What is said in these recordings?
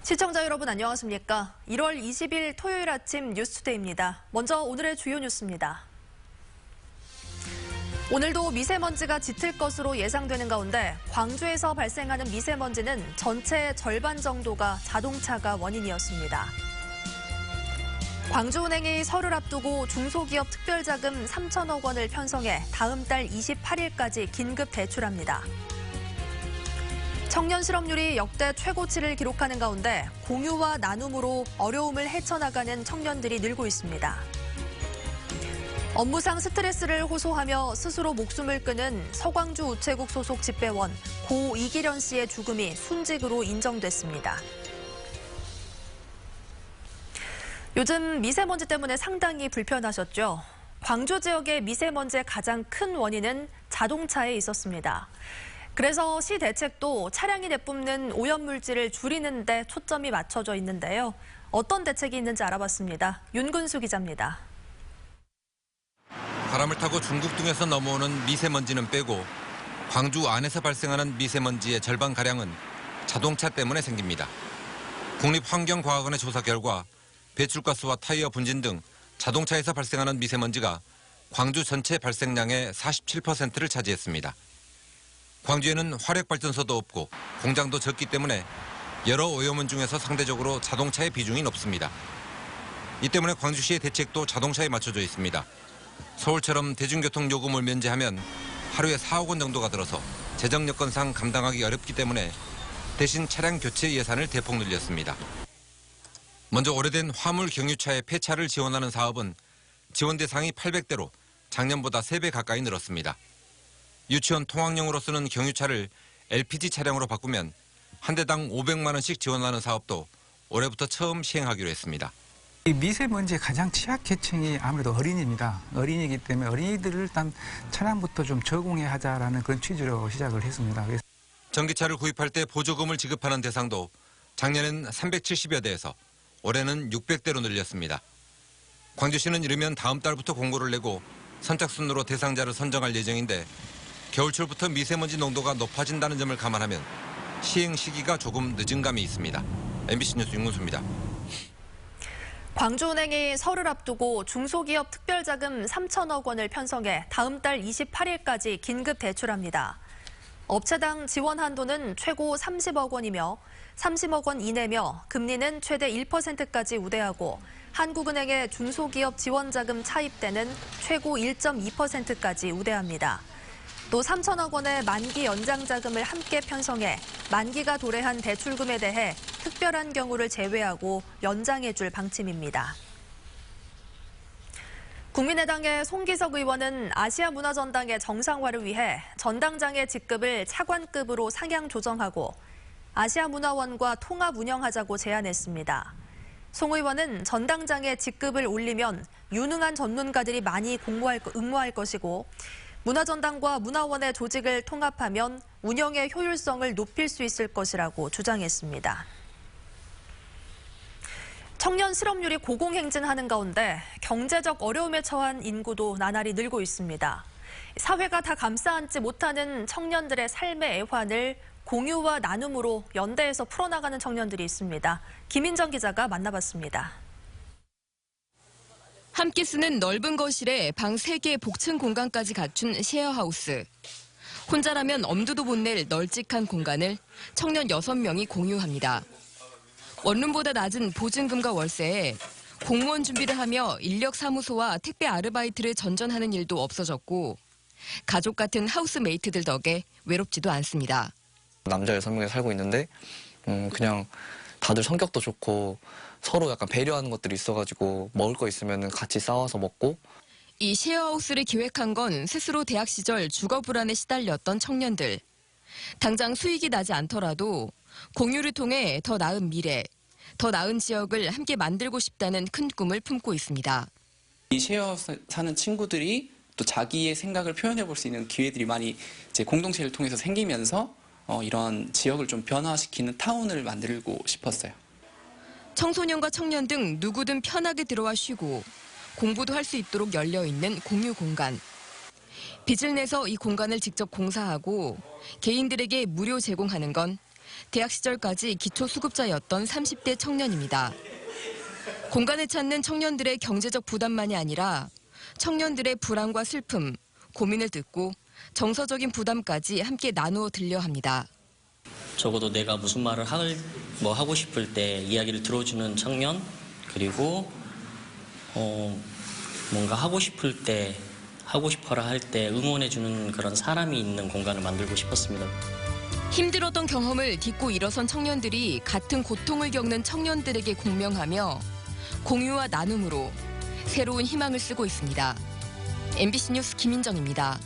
시청자 여러분 안녕하십니까? 1월 20일 토요일 아침 뉴스투데이입니다. 먼저 오늘의 주요 뉴스입니다. 오늘도 미세먼지가 짙을 것으로 예상되는 가운데 광주에서 발생하는 미세먼지는 전체의 절반 정도가 자동차가 원인이었습니다. 광주은행이 설을 앞두고 중소기업 특별자금 3천억 원을 편성해 다음 달 28일까지 긴급 대출합니다. 청년 실업률이 역대 최고치를 기록하는 가운데 공유와 나눔으로 어려움을 헤쳐나가는 청년들이 늘고 있습니다. 업무상 스트레스를 호소하며 스스로 목숨을 끊은 서광주 우체국 소속 집배원 고 이기련 씨의 죽음이 순직으로 인정됐습니다. 요즘 미세먼지 때문에 상당히 불편하셨죠? 광주 지역의 미세먼지의 가장 큰 원인은 자동차에 있었습니다. 그래서 시 대책도 차량이 내뿜는 오염물질을 줄이는 데 초점이 맞춰져 있는데요. 어떤 대책이 있는지 알아봤습니다. 윤근수 기자입니다. 바람을 타고 중국 등에서 넘어오는 미세먼지는 빼고 광주 안에서 발생하는 미세먼지의 절반가량은 자동차 때문에 생깁니다. 국립환경과학원의 조사 결과 배출가스와 타이어 분진 등 자동차에서 발생하는 미세먼지가 광주 전체 발생량의 47%를 차지했습니다. 광주에는 화력발전소도 없고 공장도 적기 때문에 여러 오염원 중에서 상대적으로 자동차의 비중이 높습니다. 이 때문에 광주시의 대책도 자동차에 맞춰져 있습니다. 서울처럼 대중교통 요금을 면제하면 하루에 4억 원 정도가 들어서 재정 여건상 감당하기 어렵기 때문에 대신 차량 교체 예산을 대폭 늘렸습니다. 먼저 오래된 화물 경유차의 폐차를 지원하는 사업은 지원 대상이 800대로 작년보다 3배 가까이 늘었습니다. 유치원 통학용으로 쓰는 경유차를 LPG 차량으로 바꾸면 한 대당 500만 원씩 지원하는 사업도 올해부터 처음 시행하기로 했습니다. 이 미세먼지의 가장 취약계층이 아무래도 어린이입니다. 어린이기 때문에 어린이들을 일단 차량부터 좀 적응해 하자라는 그런 취지로 시작을 했습니다. 전기차를 구입할 때 보조금을 지급하는 대상도 작년엔 370여 대에서 올해는 600대로 늘렸습니다. 광주시는 이르면 다음 달부터 공고를 내고 선착순으로 대상자를 선정할 예정인데 겨울철부터 미세먼지 농도가 높아진다는 점을 감안하면 시행 시기가 조금 늦은 감이 있습니다. MBC 뉴스 윤근수입니다. 광주은행이 설을 앞두고 중소기업 특별자금 3천억 원을 편성해 다음 달 28일까지 긴급 대출합니다. 업체당 지원 한도는 최고 30억 원이며 30억 원 이내며 금리는 최대 1%까지 우대하고 한국은행의 중소기업 지원자금 차입 때는 최고 1.2%까지 우대합니다. 또 3천억 원의 만기 연장 자금을 함께 편성해 만기가 도래한 대출금에 대해 특별한 경우를 제외하고 연장해 줄 방침입니다. 국민의당의 송기석 의원은 아시아 문화전당의 정상화를 위해 전당장의 직급을 차관급으로 상향 조정하고 아시아문화원과 통합 운영하자고 제안했습니다. 송 의원은 전당장의 직급을 올리면 유능한 전문가들이 많이 응모할 것이고 문화전당과 문화원의 조직을 통합하면 운영의 효율성을 높일 수 있을 것이라고 주장했습니다. 청년 실업률이 고공행진하는 가운데 경제적 어려움에 처한 인구도 나날이 늘고 있습니다. 사회가 다 감싸 안지 못하는 청년들의 삶의 애환을 공유와 나눔으로 연대해서 풀어나가는 청년들이 있습니다. 김인정 기자가 만나봤습니다. 함께 쓰는 넓은 거실에 방 3개의 복층 공간까지 갖춘 셰어하우스. 혼자라면 엄두도 못 낼 널찍한 공간을 청년 6명이 공유합니다. 원룸보다 낮은 보증금과 월세에 공무원 준비를 하며 인력사무소와 택배 아르바이트를 전전하는 일도 없어졌고 가족 같은 하우스메이트들 덕에 외롭지도 않습니다. 남자 6명이 살고 있는데 그냥 다들 성격도 좋고 서로 약간 배려하는 것들이 있어가지고 먹을 거 있으면 같이 싸워서 먹고. 이 셰어하우스를 기획한 건 스스로 대학 시절 주거 불안에 시달렸던 청년들. 당장 수익이 나지 않더라도 공유를 통해 더 나은 미래, 더 나은 지역을 함께 만들고 싶다는 큰 꿈을 품고 있습니다. 이 셰어하우스 사는 친구들이 또 자기의 생각을 표현해 볼 수 있는 기회들이 많이 이제 공동체를 통해서 생기면서 이런 지역을 좀 변화시키는 타운을 만들고 싶었어요. 청소년과 청년 등 누구든 편하게 들어와 쉬고 공부도 할 수 있도록 열려있는 공유 공간. 빚을 내서 이 공간을 직접 공사하고 개인들에게 무료 제공하는 건 대학 시절까지 기초수급자였던 30대 청년입니다. 공간을 찾는 청년들의 경제적 부담만이 아니라 청년들의 불안과 슬픔, 고민을 듣고 정서적인 부담까지 함께 나누어 들려 합니다. 적어도 내가 무슨 말을 하고 싶을 때 이야기를 들어주는 청년, 그리고 뭔가 하고 싶을 때, 하고 싶어라 할 때 응원해주는 그런 사람이 있는 공간을 만들고 싶었습니다. 힘들었던 경험을 딛고 일어선 청년들이 같은 고통을 겪는 청년들에게 공명하며 공유와 나눔으로 새로운 희망을 쓰고 있습니다. MBC 뉴스 김인정입니다.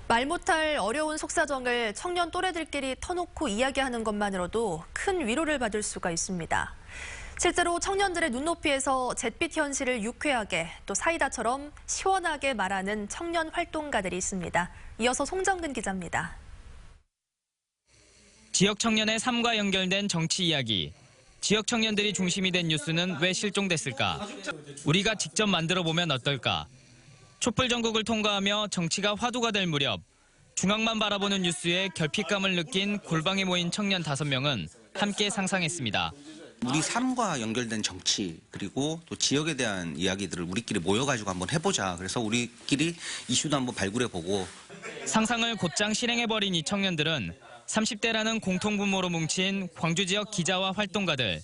말 못할 어려운 속사정을 청년 또래들끼리 터놓고 이야기하는 것만으로도 큰 위로를 받을 수가 있습니다. 실제로 청년들의 눈높이에서 잿빛 현실을 유쾌하게 또 사이다처럼 시원하게 말하는 청년 활동가들이 있습니다. 이어서 송정근 기자입니다. 지역 청년의 삶과 연결된 정치 이야기. 지역 청년들이 중심이 된 뉴스는 왜 실종됐을까? 우리가 직접 만들어보면 어떨까? 촛불 전국을 통과하며 정치가 화두가 될 무렵 중앙만 바라보는 뉴스에 결핍감을 느낀 골방에 모인 청년 5명은 함께 상상했습니다. 우리 삶과 연결된 정치 그리고 또 지역에 대한 이야기들을 우리끼리 모여가지고 한번 해보자. 그래서 우리끼리 이슈도 한번 발굴해보고. 상상을 곧장 실행해버린 이 청년들은 30대라는 공통분모로 뭉친 광주 지역 기자와 활동가들.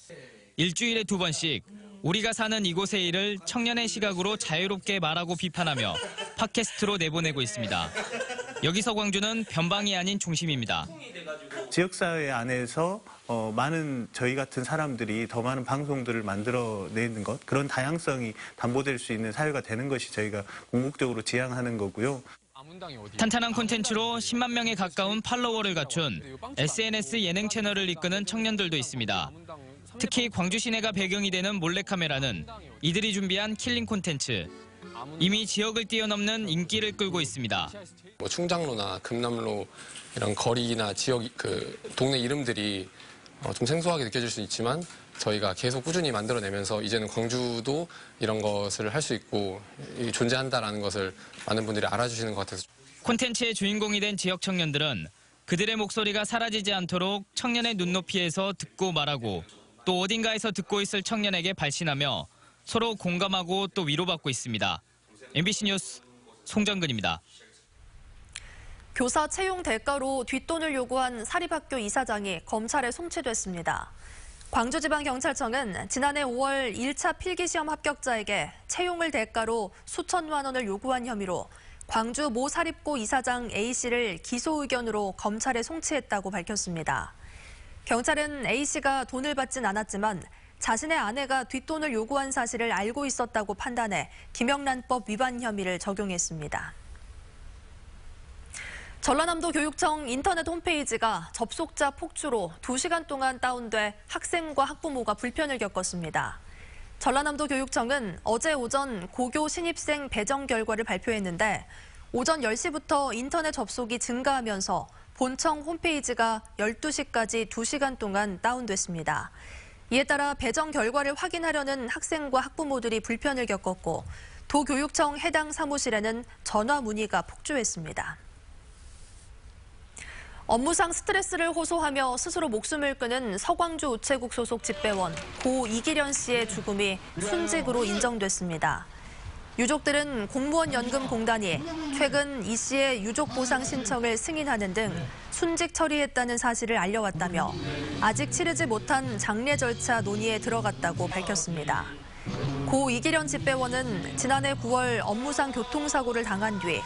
일주일에 2번씩 우리가 사는 이곳의 일을 청년의 시각으로 자유롭게 말하고 비판하며 팟캐스트로 내보내고 있습니다. 여기서 광주는 변방이 아닌 중심입니다. 지역사회 안에서 많은 저희 같은 사람들이 더 많은 방송들을 만들어내는 것, 그런 다양성이 담보될 수 있는 사회가 되는 것이 저희가 궁극적으로 지향하는 거고요. 탄탄한 콘텐츠로 10만 명에 가까운 팔로워를 갖춘 SNS 예능 채널을 이끄는 청년들도 있습니다. 특히 광주 시내가 배경이 되는 몰래카메라는 이들이 준비한 킬링 콘텐츠. 이미 지역을 뛰어넘는 인기를 끌고 있습니다. 충장로나 금남로 이런 거리나 지역 동네 이름들이 좀 생소하게 느껴질 수 있지만 저희가 계속 꾸준히 만들어내면서 이제는 광주도 이런 것을 할 수 있고 존재한다라는 것을 많은 분들이 알아주시는 것 같아서. 콘텐츠의 주인공이 된 지역 청년들은 그들의 목소리가 사라지지 않도록 청년의 눈높이에서 듣고 말하고 또 어딘가에서 듣고 있을 청년에게 발신하며 서로 공감하고 또 위로받고 있습니다. MBC 뉴스 송정근입니다. 교사 채용 대가로 뒷돈을 요구한 사립학교 이사장이 검찰에 송치됐습니다. 광주지방경찰청은 지난해 5월 1차 필기시험 합격자에게 채용을 대가로 수천만 원을 요구한 혐의로 광주 모 사립고 이사장 A씨를 기소 의견으로 검찰에 송치했다고 밝혔습니다. 경찰은 A씨가 돈을 받진 않았지만 자신의 아내가 뒷돈을 요구한 사실을 알고 있었다고 판단해 김영란법 위반 혐의를 적용했습니다. 전라남도 교육청 인터넷 홈페이지가 접속자 폭주로 2시간 동안 다운돼 학생과 학부모가 불편을 겪었습니다. 전라남도 교육청은 어제 오전 고교 신입생 배정 결과를 발표했는데 오전 10시부터 인터넷 접속이 증가하면서 본청 홈페이지가 12시까지 2시간 동안 다운됐습니다. 이에 따라 배정 결과를 확인하려는 학생과 학부모들이 불편을 겪었고 도교육청 해당 사무실에는 전화 문의가 폭주했습니다. 업무상 스트레스를 호소하며 스스로 목숨을 끊은 서광주 우체국 소속 집배원 고 이기련 씨의 죽음이 순직으로 인정됐습니다. 유족들은 공무원연금공단이 최근 이 씨의 유족보상 신청을 승인하는 등 순직 처리했다는 사실을 알려왔다며 아직 치르지 못한 장례 절차 논의에 들어갔다고 밝혔습니다. 고 이기련 집배원은 지난해 9월 업무상 교통사고를 당한 뒤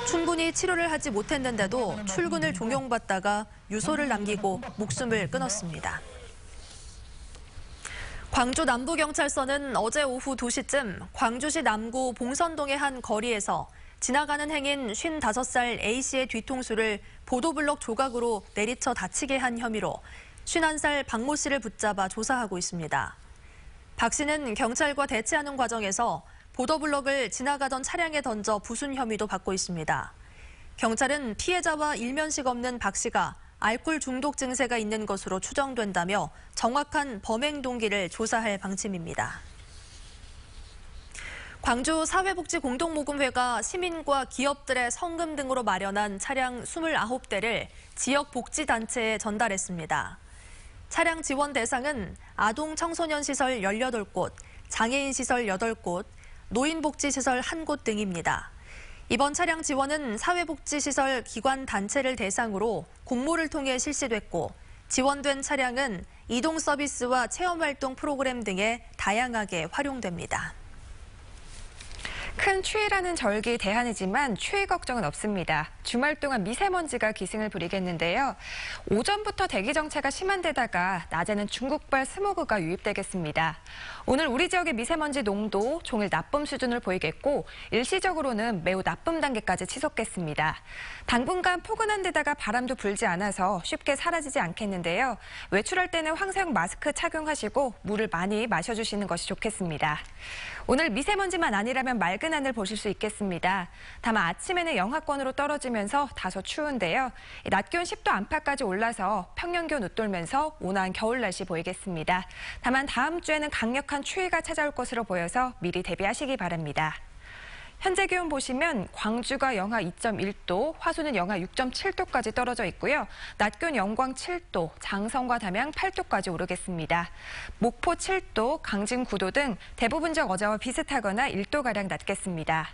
충분히 치료를 하지 못했는데도 출근을 종용받다가 유서를 남기고 목숨을 끊었습니다. 광주 남부경찰서는 어제 오후 2시쯤 광주시 남구 봉선동의 한 거리에서 지나가는 행인 55살 A씨의 뒤통수를 보도블럭 조각으로 내리쳐 다치게 한 혐의로 51살 박모 씨를 붙잡아 조사하고 있습니다. 박 씨는 경찰과 대치하는 과정에서 보도블럭을 지나가던 차량에 던져 부순 혐의도 받고 있습니다. 경찰은 피해자와 일면식 없는 박 씨가 알코올 중독 증세가 있는 것으로 추정된다며 정확한 범행 동기를 조사할 방침입니다. 광주 사회복지공동모금회가 시민과 기업들의 성금 등으로 마련한 차량 29대를 지역복지단체에 전달했습니다. 차량 지원 대상은 아동 청소년 시설 18곳, 장애인 시설 8곳, 노인복지시설 1곳 등입니다. 이번 차량 지원은 사회복지시설 기관 단체를 대상으로 공모를 통해 실시됐고, 지원된 차량은 이동 서비스와 체험활동 프로그램 등에 다양하게 활용됩니다. 큰 추위라는 절기 대한이지만 추위 걱정은 없습니다. 주말 동안 미세먼지가 기승을 부리겠는데요. 오전부터 대기 정체가 심한 데다가 낮에는 중국발 스모그가 유입되겠습니다. 오늘 우리 지역의 미세먼지 농도 종일 나쁨 수준을 보이겠고 일시적으로는 매우 나쁨 단계까지 치솟겠습니다. 당분간 포근한 데다가 바람도 불지 않아서 쉽게 사라지지 않겠는데요. 외출할 때는 황사용 마스크 착용하시고 물을 많이 마셔주시는 것이 좋겠습니다. 오늘 미세먼지만 아니라면 맑은 하늘 보실 수 있겠습니다. 다만 아침에는 영하권으로 떨어지면서 다소 추운데요. 낮 기온 10도 안팎까지 올라서 평년 기온 웃돌면서 온화한 겨울 날씨 보이겠습니다. 다만 다음 주에는 강력한 추위가 찾아올 것으로 보여서 미리 대비하시기 바랍니다. 현재 기온 보시면 광주가 영하 2.1도, 화수는 영하 6.7도까지 떨어져 있고요. 낮 기온 영광 7도, 장성과 담양 8도까지 오르겠습니다. 목포 7도, 강진 9도 등 대부분 지역 어제와 비슷하거나 1도가량 낮겠습니다.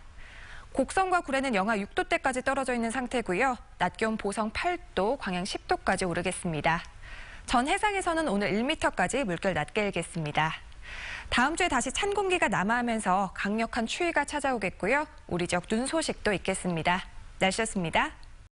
곡성과 구례는 영하 6도대까지 떨어져 있는 상태고요. 낮 기온 보성 8도, 광양 10도까지 오르겠습니다. 전 해상에서는 오늘 1m까지 물결 낮게 일겠습니다. 다음 주에 다시 찬 공기가 남하하면서 강력한 추위가 찾아오겠고요. 우리 지역 눈 소식도 있겠습니다. 날씨였습니다.